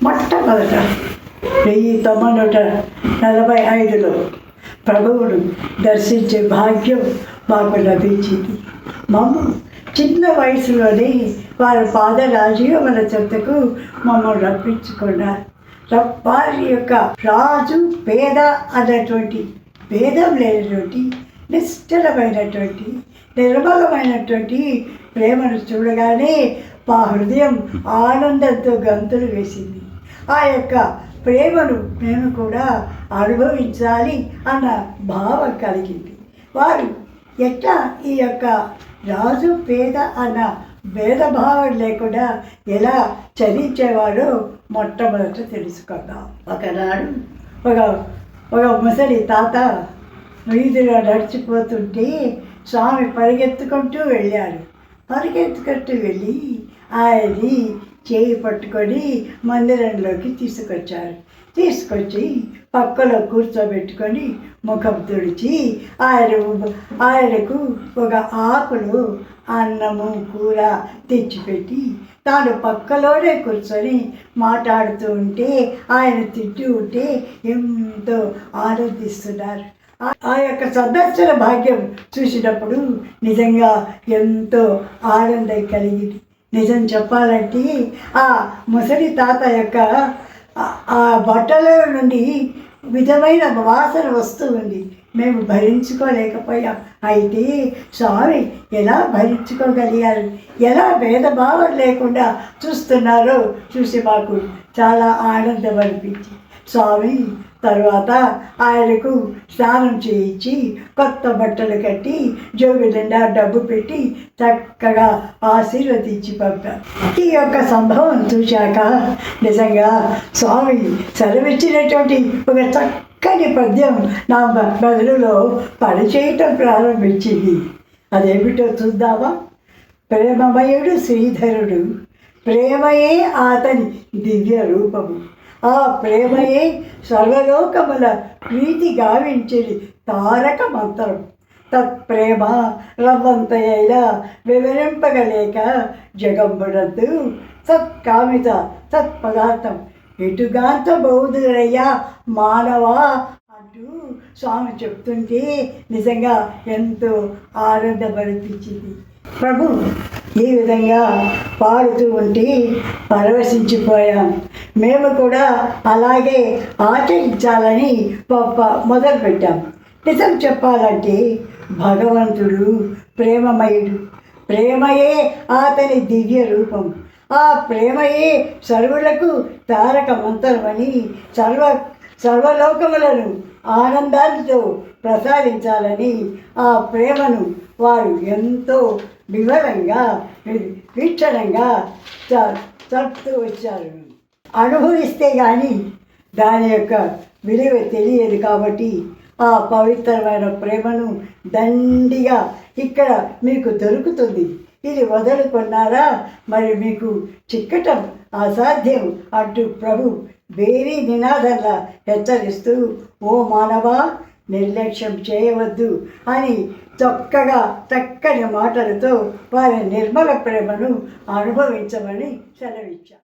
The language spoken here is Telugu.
మొట్టమొదట 1945లో ప్రభువును దర్శించే భాగ్యం మాకు లభించింది. చిన్న వయసులోనే వారి పాదరాజీవముల చెంతకు మమ్మల్ని రప్పించుకున్నారు. వారి యొక్క రాజు పేద అన్నటువంటి భేదం లేనటువంటి నిశ్చలమైనటువంటి నిర్మలమైనటువంటి ప్రేమను చూడగానే మా హృదయం ఆనందంతో గంతులు వేసింది. ఆ యొక్క ప్రేమను మేము కూడా అనుభవించాలి అన్న భావం కలిగింది. వారు ఎట్లా ఈ యొక్క రాజు పేద అన్న భేదభావం లేకుండా ఎలా చలించేవాడో మొట్టమొదట తెలుసుకుందాం. ఒకనాడు ఒక ముసలి తాత వీధిలో నడిచిపోతుంటే స్వామి పరిగెత్తుకుంటూ వెళ్ళారు. పరిగెత్తుకుంటూ వెళ్ళి ఆయన్ని చేయి పట్టుకొని మందిరంలోకి తీసుకొచ్చి పక్కలో కూర్చోబెట్టుకొని ముఖం తుడిచి ఆయనకు ఒక ఆకులు అన్నము కూర తెచ్చిపెట్టి తాను పక్కలోనే కూర్చొని మాట్లాడుతూ ఉంటే ఆయన తింటూ ఉంటే ఎంతో ఆనందిస్తున్నారు. ఆ యొక్క సందర్శన భాగ్యం చూసినప్పుడు నిజంగా ఎంతో ఆనందం కలిగింది. నిజం చెప్పాలంటే ఆ ముసలి తాత యొక్క ఆ బట్టల నుండి విధమైన వాసన వస్తూ ఉంది. మేము భరించుకోలేకపోయాం. అయితే స్వామి ఎలా భరించుకోగలిగారు, ఎలా భేదభావం లేకుండా చూస్తున్నారో చూసి మాకు చాలా ఆనందం అనిపించింది. స్వామి తర్వాత ఆయనకు స్నానం చేయించి కొత్త బట్టలు కట్టి జోబి నిండా డబ్బు పెట్టి చక్కగా ఆశీర్వదించి పంపారు. ఈ యొక్క సంభవం చూశాక నిజంగా స్వామి సెలవిచ్చినటువంటి ఒక చక్కని పద్యం నా మెదడులో పనిచేయటం ప్రారంభించింది. అదేమిటో చూద్దామా? ప్రేమమయుడు శ్రీధరుడు, ప్రేమయే అతని దివ్య రూపము, ఆ ప్రేమయే సర్వలోకముల ప్రీతి గావించేది తారక మంత్రం. తత్ప్రేమ రవ్వంతయైనా వివరింపగలేక జగంబునందు సత్కామిత సత్పదార్థం ఎటుగాంత బౌద్ధులయ్యా మానవా అంటూ స్వామి చెప్తుంటే నిజంగా ఎంతో ఆనందమనిపించింది. ప్రభు ఈ విధంగా పాడుతూ ఉంటే పరవశించిపోయాం. మేము కూడా అలాగే ఆచరించాలని మొదలుపెట్టాం. నిజం చెప్పాలంటే భగవంతుడు ప్రేమమయుడు, ప్రేమయే అతని దివ్య రూపం, ఆ ప్రేమయే సర్వులకు తారక మంత్రమని సర్వలోకములను ఆనందాలతో ప్రసాదించాలని ఆ ప్రేమను వారు ఎంతో వివరంగా వీక్షణంగా చెప్తూ వచ్చారు. అనుభవిస్తే కానీ దాని యొక్క విలువ తెలియదు. కాబట్టి ఆ పవిత్రమైన ప్రేమను దండిగా ఇక్కడ మీకు దొరుకుతుంది. ఇది వదులుకున్నారా మరి మీకు చిక్కటం అసాధ్యం అంటూ ప్రభు వేరీ నినాదంగా హెచ్చరిస్తూ ఓ మానవా నిర్లక్ష్యం చేయవద్దు అని చక్కని మాటలతో వారి నిర్మల ప్రేమను అనుభవించమని సెలవిచ్చారు.